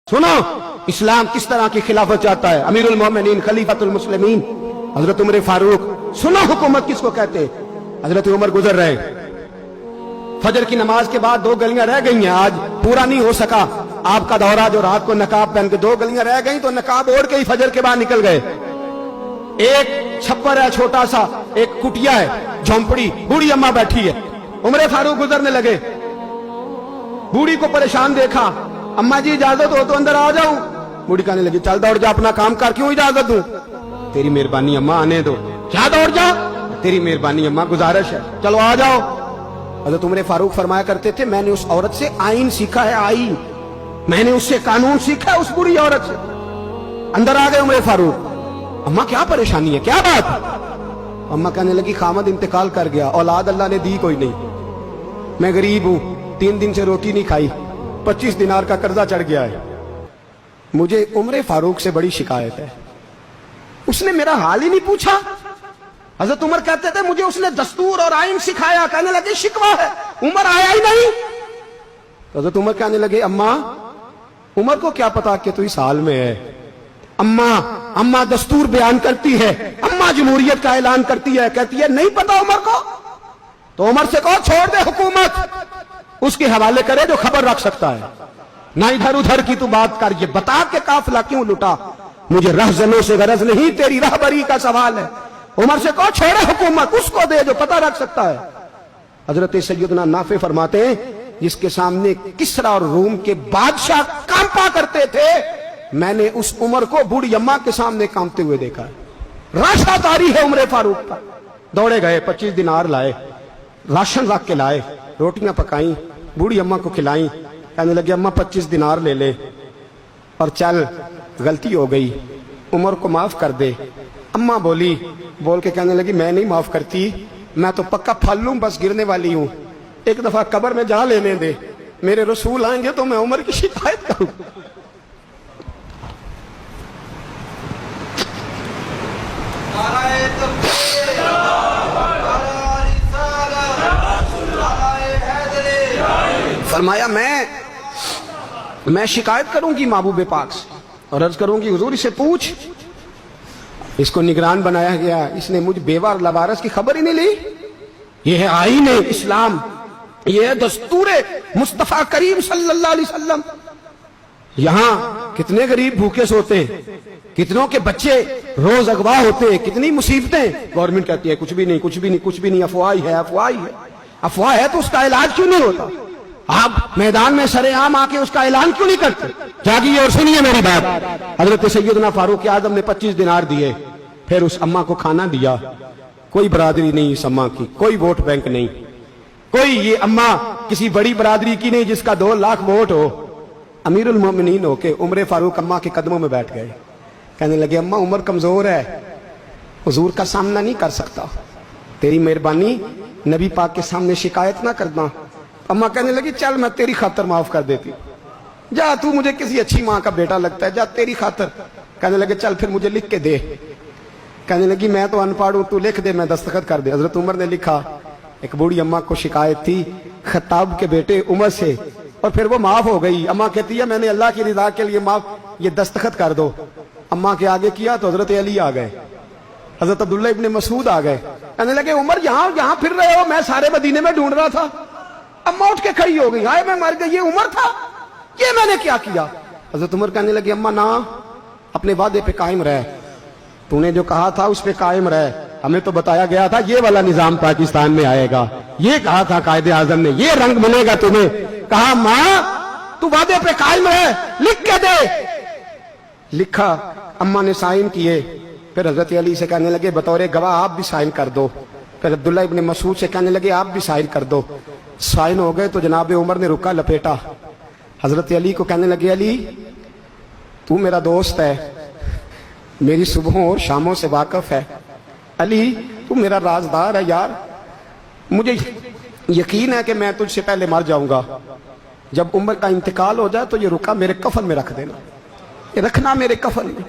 सुनो इस्लाम किस तरह की खिलाफत चाहता है। अमीरुल मोमिनीन खलीफतुल मुस्लिमीन हजरत उमर फारूक। सुनो हुकूमत किसको कहते हैं। हजरत उमर गुजर रहे, फजर की नमाज के बाद 2 गलियां रह गई हैं, आज पूरा नहीं हो सका आपका दौरा, जो रात को नकाब पहन के 2 गलियां रह गई तो नकाब ओढ़ के ही फजर के बाद निकल गए। एक छप्पर है छोटा सा, एक कुटिया है, झोंपड़ी, बूढ़ी अम्मा बैठी है। उमर फारूक गुजरने लगे, बूढ़ी को परेशान देखा, अम्मा जी इजाजत हो तो अंदर आ जाऊं। बूढ़ी कहने लगी चल दौड़ जा, अपना काम कर, क्यों इजाजत दूं। तेरी मेहरबानी अम्मा, आने दो। क्या दौड़ जा, तेरी मेहरबानी अम्मा, गुजारिश है, चलो आ जाओ। हज़रत उमर फारूक फरमाया करते थे, मैंने उस औरत से आईन सीखा है, आईन, मैंने उससे कानून सीखा है, उस बुरी औरत से। अंदर आ गए उमर फारूक, अम्मा क्या परेशानी है, क्या बात। अम्मा कहने लगी खामद इंतकाल कर गया, औलाद अल्लाह ने दी कोई नहीं, मैं गरीब हूं, 3 दिन से रोटी नहीं खाई, 25 दिनार का कर्जा चढ़ गया है, मुझे उमर फारूक से बड़ी शिकायत है। उसने मेरा हाल ही नहीं पूछा। हजरत उमर कहते थे मुझे उसने दस्तूर और आइन सिखाया। कहने लगे शिकवा है, उमर आया ही नहीं। हजरत उमर कहने लगे अम्मा, उमर को क्या पता कि तू इस हाल में है। अम्मा दस्तूर बयान करती है, अम्मा जमहूरियत का ऐलान करती है, कहती है नहीं पता उमर को, तो उमर से कहो छोड़ दे हुकूमत, उसके हवाले करे जो खबर रख सकता है, ना इधर उधर की तू बात कर। ये बता के काफिला क्यों लुटा, मुझे रहजनों से गरज नहीं, तेरी रहबरी का सवाल है। उमर से कहो छोड़े हुकूमत, उसको दे जो पता रख सकता है। हजरत सैयदना नाफे फरमाते हैं, जिसके सामने किसरा और रूम के बादशाह कांपा करते थे, मैंने उस उमर को बूढ़ी अम्मा के सामने कांपते हुए देखा है। राशा तारी है उमर फारूक का। दौड़े गए, 25 दिनार लाए, राशन रख के लाए, रोटियां पकाई, बूढ़ी अम्मा को खिलाई। कहने लगे अम्मा 25 दिनार ले ले और चल, गलती हो गई, उमर को माफ कर दे। अम्मा बोली, बोल के कहने लगी मैं नहीं माफ करती, मैं तो पक्का फल लूं, बस गिरने वाली हूं, एक दफा कब्र में जा लेने दे, मेरे रसूल आएंगे तो मैं उमर की शिकायत करूं। फरमाया मैं शिकायत करूंगी महबूब पाक से और अर्ज करूंगी हुजूर इससे पूछ, इसको निगरान बनाया गया, इसने मुझ बेवा और लबारस की खबर ही नहीं ली। यह है आईन इस्लाम, यह है दस्तूर मुस्तफा करीम सल्लल्लाहु अलैहि वसल्लम। यहां कितने गरीब भूखे सोते, कितनों के बच्चे रोज अगवा होते, कितनी मुसीबतें। गवर्नमेंट कहती है कुछ भी नहीं, कुछ भी नहीं, कुछ भी नहीं, अफवाह ही है, अफवाह ही है। अफवाह है तो उसका इलाज क्यों नहीं होता। आप मैदान में सरेआम आके उसका ऐलान क्यों नहीं करते। जागिए और सुनिए मेरी बात। हजरत सैयदना फारूक आजम ने 25 दिनार दिए, फिर उस अम्मा को खाना दिया। कोई बरादरी नहीं इस अम्मा की, कोई वोट बैंक नहीं, कोई ये अम्मा किसी बड़ी बरादरी की नहीं जिसका 2 लाख वोट हो। अमीरुल मोमिनीन होके उमर फारूक अम्मा के कदमों में बैठ गए। कहने लगे अम्मा उमर कमजोर है, हुजूर का सामना नहीं कर सकता, तेरी मेहरबानी नबी पाक के सामने शिकायत ना करना। अम्मा कहने लगी चल मैं तेरी खातर माफ कर देती, जा तू मुझे किसी अच्छी माँ का बेटा लगता है, जा तेरी खातर। कहने लगे चल फिर मुझे लिख के दे। कहने लगी मैं तो अनपढ़ हूं, तू लिख दे, मैं दस्तखत कर दे। हजरत उमर ने लिखा। एक बूढ़ी अम्मा को शिकायत थी खत्ताब के बेटे उमर से, और फिर वो माफ हो गई। अम्मा कहती है मैंने अल्लाह की रिजा के लिए माफ, ये दस्तखत कर दो। अम्मा के आगे किया तो हजरत अली आ गए, हजरत अब्दुल्ला इब्ने मसूद आ गए। कहने लगे उमर यहाँ फिर रहे हो, मैं सारे मदीने में ढूंढ रहा था। अम्मा उठ के खड़ी हो गई, हाय मैं मर गई, ये उमर था, ये मैंने क्या किया। हजरत उमर कहने लगे अम्मा ना, अपने वादे पे कायम रह, तूने जो कहा था उस पे कायम रह, हमें तो बताया गया था ये वाला निजाम पाकिस्तान में आएगा, ये कहा था कायदे आजम ने, ये रंग मिलेगा तुम्हें। कहा माँ तू वादे पे कायम रह, लिख के दे। लिखा, अम्मा ने साइन किए। फिर हजरत अली से कहने लगे बतौर गवाह आप भी साइन कर दो। फिर अब्दुल्ला इब्ने मसूद से कहने लगे आप भी साइन कर दो। साइन हो गए तो जनाब उमर ने रुका लपेटा। हजरत अली को कहने लगे अली तू मेरा दोस्त है, मेरी सुबहों और शामों से वाकिफ है, अली तू मेरा राजदार है यार, मुझे यकीन है कि मैं तुझसे पहले मर जाऊंगा, जब उमर का इंतकाल हो जाए तो ये रुका मेरे कफन में रख देना, ये रखना मेरे कफन में।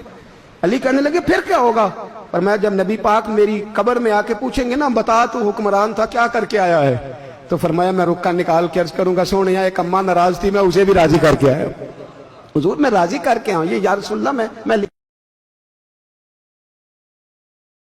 अली कहने लगे फिर क्या होगा। पर मैं जब नबी पाक मेरी कब्र में आके पूछेंगे ना बता तू हुक्मरान था क्या करके आया है, तो फरमाया मैं रुक्का निकाल के अर्ज करूंगा सोने एक अम्मा नाराज थी मैं उसे भी राजी करके आया। حضور میں راضی کر کے آؤں، یہ یا رسول اللہ میں